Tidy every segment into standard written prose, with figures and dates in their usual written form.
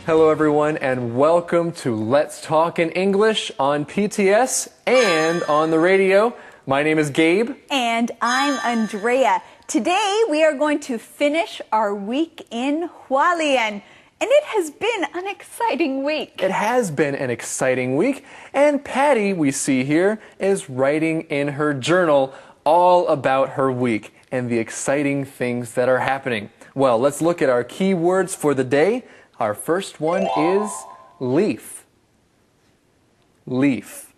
Hello everyone and welcome to Let's Talk in English on PTS and on the radio. My name is Gabe. And I'm Andrea. Today we are going to finish our week in Hualien. And it has been an exciting week. It has been an exciting week. And Patty, we see here, is writing in her journal all about her week and the exciting things that are happening. Well, let's look at our key words for the day. Our first one is leaf. Leaf.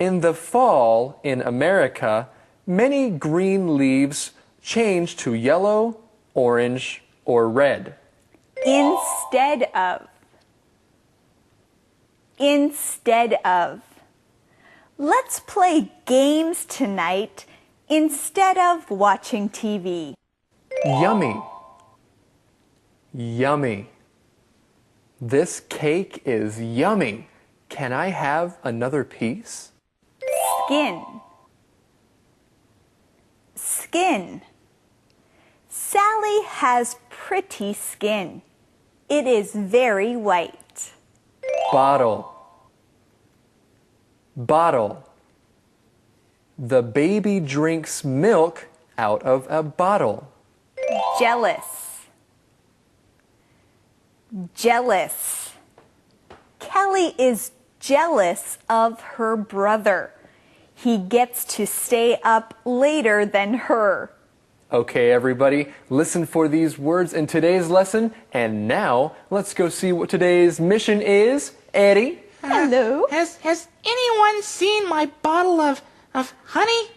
In the fall in America, many green leaves change to yellow, orange, or red. Instead of. Instead of. Let's play games tonight instead of watching TV. Yummy. Yummy. This cake is yummy. Can I have another piece? Skin. Skin. Sally has pretty skin. It is very white. Bottle. Bottle. The baby drinks milk out of a bottle. Jealous. Jealous. Kelly is jealous of her brother. He gets to stay up later than her. Okay, everybody, listen for these words in today's lesson. And now, let's go see what today's mission is. Eddie? Hello. Has anyone seen my bottle of honey?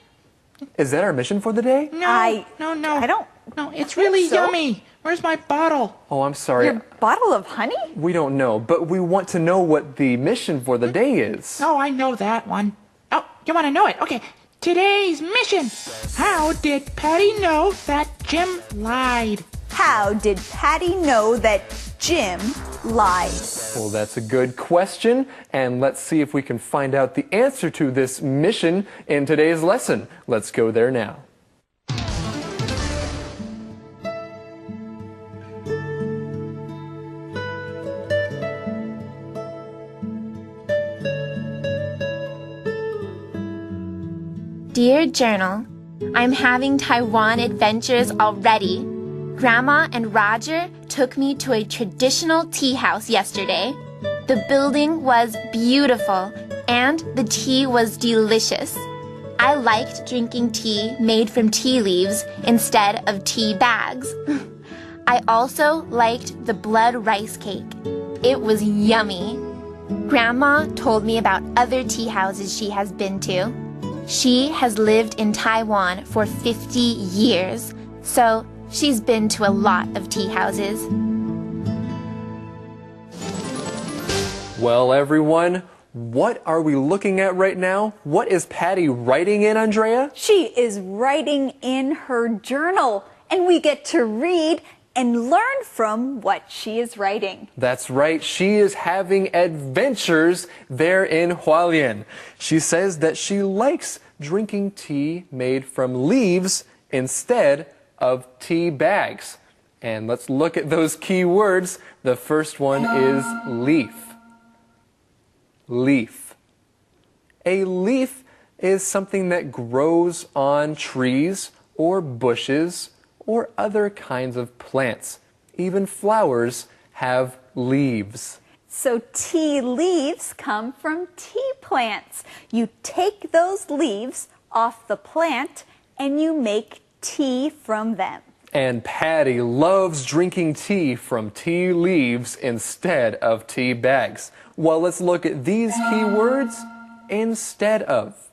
Is that our mission for the day? No, I don't. No, it's really so. yummy. Where's my bottle? Oh, I'm sorry. Your bottle of honey? We don't know, but we want to know what the mission for the day is. Oh, I know that one. Oh, you want to know it? Okay. Today's mission. How did Patty know that Jim lied? How did Patty know that Jim lied? Well, that's a good question, and let's see if we can find out the answer to this mission in today's lesson. Let's go there now. Dear Journal, I'm having Taiwan adventures already. Grandma and Roger took me to a traditional tea house yesterday. The building was beautiful and the tea was delicious. I liked drinking tea made from tea leaves instead of tea bags. I also liked the blood rice cake. It was yummy. Grandma told me about other tea houses she has been to. She has lived in Taiwan for 50 years, so she's been to a lot of tea houses. Well, everyone, what are we looking at right now? What is Patty writing in, Andrea? She is writing in her journal, and we get to read and learn from what she is writing. That's right. She is having adventures there in Hualien. She says that she likes drinking tea made from leaves instead of tea bags. And let's look at those key words. The first one is leaf. Leaf. A leaf is something that grows on trees or bushes or other kinds of plants. Even flowers have leaves. So tea leaves come from tea plants. You take those leaves off the plant and you make tea from them. And Patty loves drinking tea from tea leaves instead of tea bags. Well, let's look at these key words. Instead of.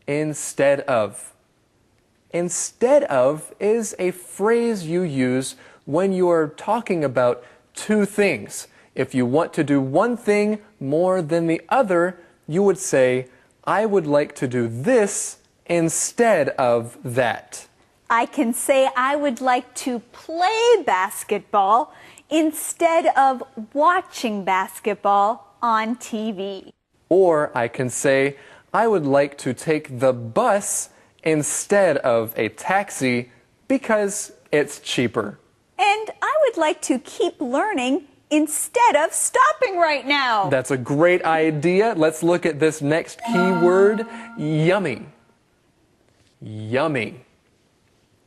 Instead of. Instead of is a phrase you use when you are talking about two things. If you want to do one thing more than the other, you would say, I would like to do this instead of that. I can say I would like to play basketball instead of watching basketball on TV. Or I can say, I would like to take the bus instead of a taxi because it's cheaper. And I would like to keep learning instead of stopping right now. That's a great idea. Let's look at this next key word, yummy. Yummy.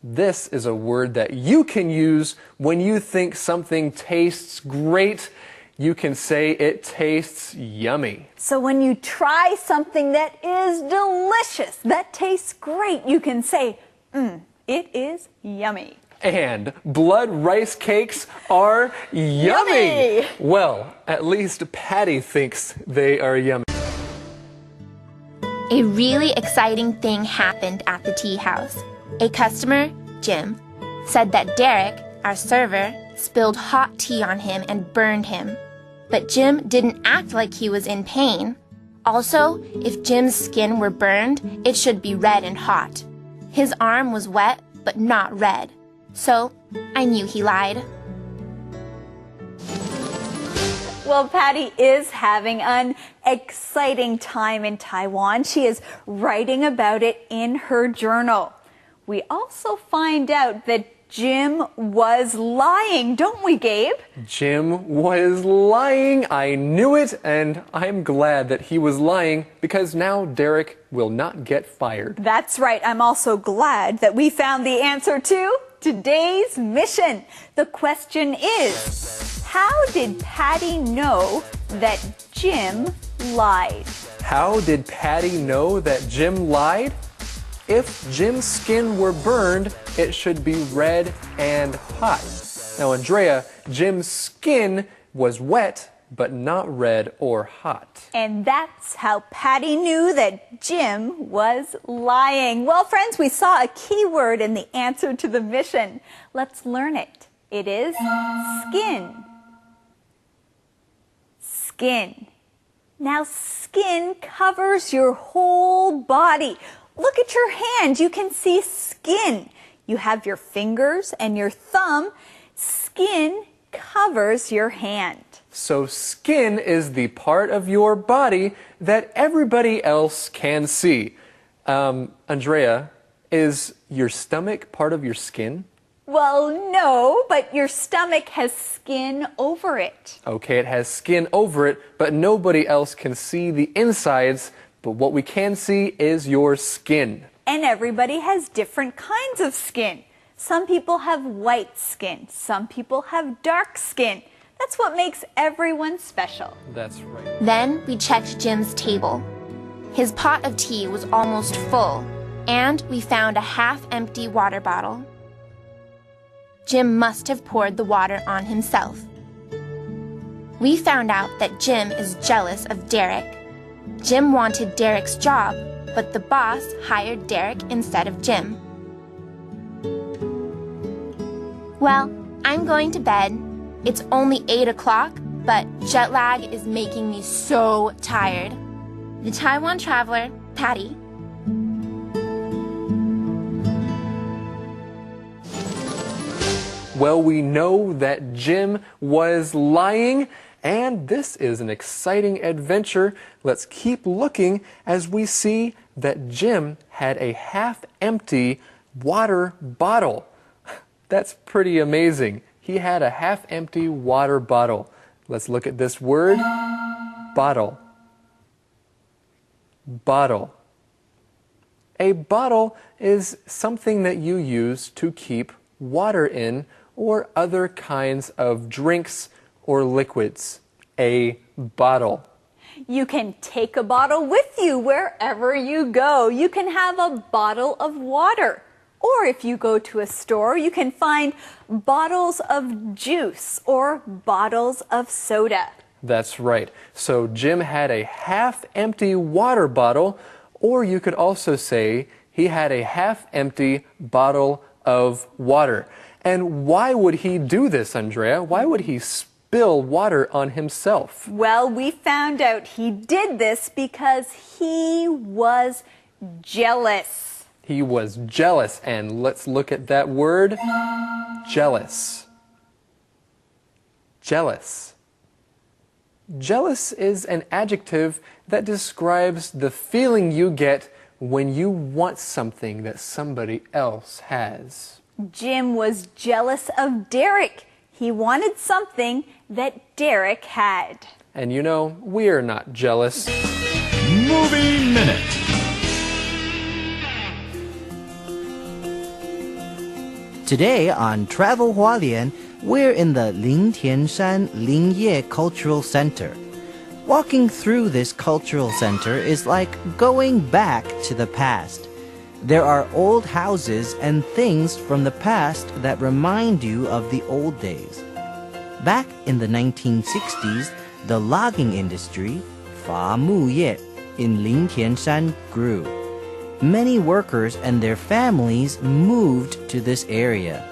This is a word that you can use when you think something tastes great. You can say it tastes yummy. So when you try something that is delicious, that tastes great, you can say, it is yummy. And blood rice cakes are yummy. Yummy! Well, at least Patty thinks they are yummy. A really exciting thing happened at the tea house. A customer, Jim, said that Derek, our server, spilled hot tea on him and burned him. But Jim didn't act like he was in pain. Also, if Jim's skin were burned, it should be red and hot. His arm was wet, but not red. So, I knew he lied. Well, Patty is having an exciting time in Taiwan. She is writing about it in her journal. We also find out that Jim was lying, don't we, Gabe? Jim was lying. I knew it, and I'm glad that he was lying because now Derek will not get fired. That's right. I'm also glad that we found the answer to today's mission. The question is, how did Patty know that Jim lied? How did Patty know that Jim lied? If Jim's skin were burned, it should be red and hot. Now, Andrea, Jim's skin was wet, but not red or hot. And that's how Patty knew that Jim was lying. Well, friends, we saw a key word in the answer to the mission. Let's learn it. It is skin. Skin. Now, skin covers your whole body. Look at your hand. You can see skin. You have your fingers and your thumb. Skin covers your hand. So skin is the part of your body that everybody else can see. Andrea, is your stomach part of your skin? Well, no, but your stomach has skin over it. Okay, it has skin over it, but nobody else can see the insides. But what we can see is your skin. And everybody has different kinds of skin. Some people have white skin. Some people have dark skin. That's what makes everyone special. That's right. Then we checked Jim's table. His pot of tea was almost full, and we found a half-empty water bottle. Jim must have poured the water on himself. We found out that Jim is jealous of Derek. Jim wanted Derek's job, but the boss hired Derek instead of Jim. Well, I'm going to bed. It's only 8 o'clock, but jet lag is making me so tired. The Taiwan traveler, Patty. Well, we know that Jim was lying, and this is an exciting adventure. Let's keep looking as we see that Jim had a half-empty water bottle. That's pretty amazing. He had a half-empty water bottle. Let's look at this word, bottle. Bottle. A bottle is something that you use to keep water in or other kinds of drinks or liquids. A bottle. You can take a bottle with you wherever you go. You can have a bottle of water. Or if you go to a store, you can find bottles of juice or bottles of soda. That's right. So Jim had a half-empty water bottle, or you could also say he had a half-empty bottle of water. And why would he do this, Andrea? Why would he spill water on himself? Well, we found out he did this because he was jealous. He was jealous, and let's look at that word, jealous. Jealous. Jealous is an adjective that describes the feeling you get when you want something that somebody else has. Jim was jealous of Derek. He wanted something that Derek had. And you know, we're not jealous. Movie Minute. Today on Travel Hualien, we're in the Lingtianshan Lingye Cultural Center. Walking through this cultural center is like going back to the past. There are old houses and things from the past that remind you of the old days. Back in the 1960s, the logging industry, Fa Mu Ye, in Lingtianshan grew. Many workers and their families moved to this area.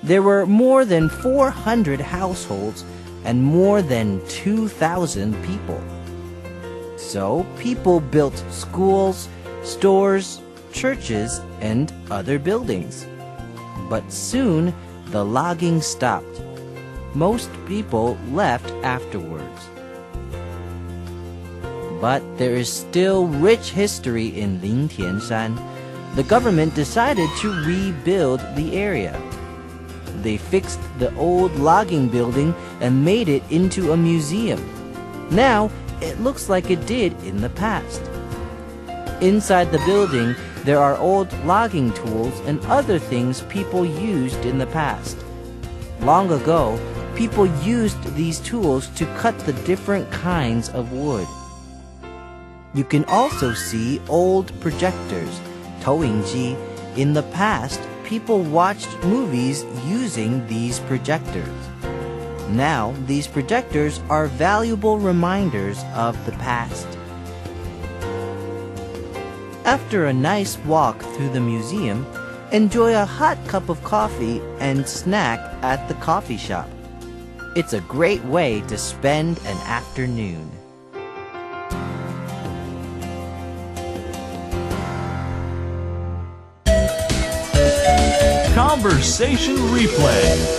There were more than 400 households and more than 2,000 people. So people built schools, stores, churches, and other buildings. But soon the logging stopped. Most people left afterwards. But there is still rich history in Lingtianshan. The government decided to rebuild the area. They fixed the old logging building and made it into a museum. Now, it looks like it did in the past. Inside the building, there are old logging tools and other things people used in the past. Long ago, people used these tools to cut the different kinds of wood. You can also see old projectors, toingji. In the past, people watched movies using these projectors. Now, these projectors are valuable reminders of the past. After a nice walk through the museum, enjoy a hot cup of coffee and snack at the coffee shop. It's a great way to spend an afternoon. Conversation Replay.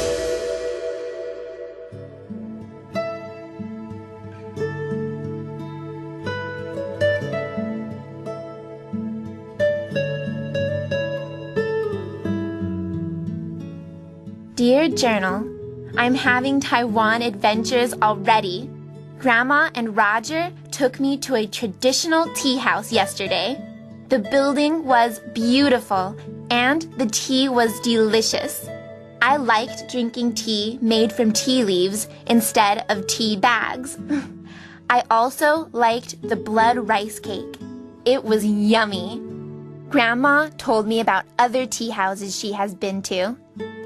Dear Journal, I'm having Taiwan adventures already. Grandma and Roger took me to a traditional tea house yesterday. The building was beautiful and the tea was delicious. I liked drinking tea made from tea leaves instead of tea bags. I also liked the blood rice cake. It was yummy. Grandma told me about other tea houses she has been to.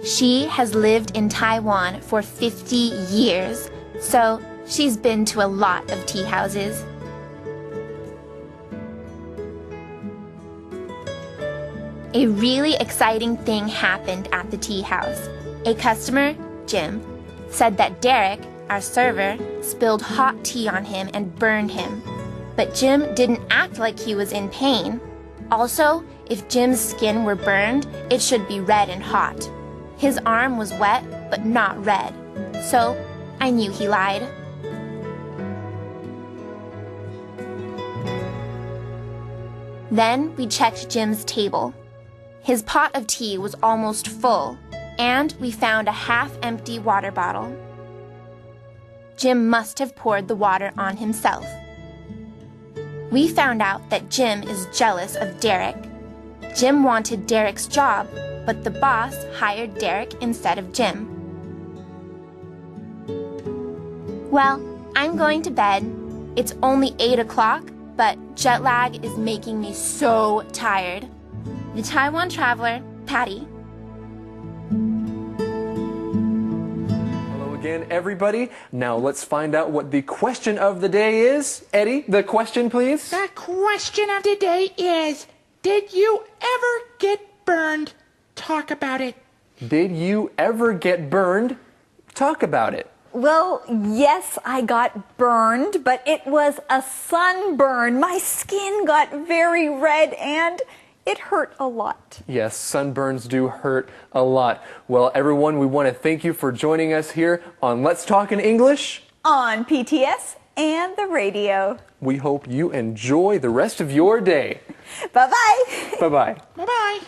She has lived in Taiwan for 50 years, so she's been to a lot of tea houses. A really exciting thing happened at the tea house. A customer, Jim, said that Derek, our server, spilled hot tea on him and burned him. But Jim didn't act like he was in pain. Also, if Jim's skin were burned, it should be red and hot. His arm was wet, but not red. So, I knew he lied. Then we checked Jim's table. His pot of tea was almost full, and we found a half-empty water bottle. Jim must have poured the water on himself. We found out that Jim is jealous of Derek. Jim wanted Derek's job, but the boss hired Derek instead of Jim. Well, I'm going to bed. It's only 8 o'clock, but jet lag is making me so tired. The Taiwan Traveler, Patty. Hello again, everybody. Now let's find out what the question of the day is. Eddie, the question, please. The question of the day is, did you ever get burned? Talk about it. Did you ever get burned? Talk about it. Well, yes, I got burned, but it was a sunburn. My skin got very red and it hurt a lot. Yes, sunburns do hurt a lot. Well, everyone, we want to thank you for joining us here on Let's Talk in English On PTS and the radio. We hope you enjoy the rest of your day. Bye-bye. Bye-bye. Bye-bye.